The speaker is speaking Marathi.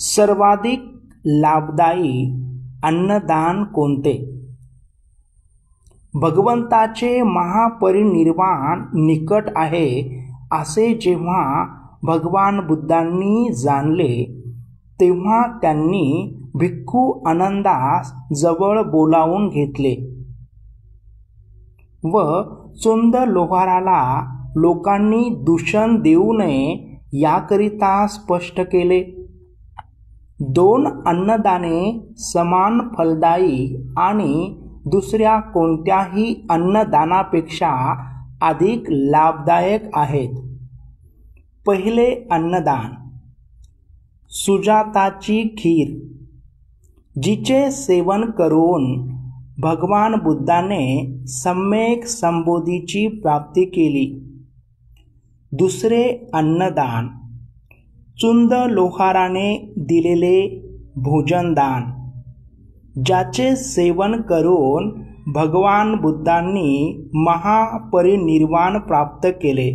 सर्वाधिक लाभदायी अन्नदान कोणते? भगवंताचे महापरिनिर्वाण निकट आहे असे जेव्हा भगवान बुद्धांनी जाणले तेव्हा त्यांनी भिक्खू आनंदास जवळ बोलावून घेतले व चुंद लोहाराला लोकांनी दूषण देऊ नये याकरिता स्पष्ट केले. 2 अन्नदाने समान फलदायी आणि दुसऱ्या कोणत्याही अन्नदानापेक्षा अधिक लाभदायक आहेत. पहिले अन्नदान सुजाताची खीर, जिचे सेवन करून भगवान बुद्धाने सम्यक संबोधीची प्राप्ती केली. दुसरे अन्नदान चुंद लोहाराने दिलेले भोजनदान, ज्याचे सेवन करून भगवान बुद्धांनी महापरिनिर्वाण प्राप्त केले.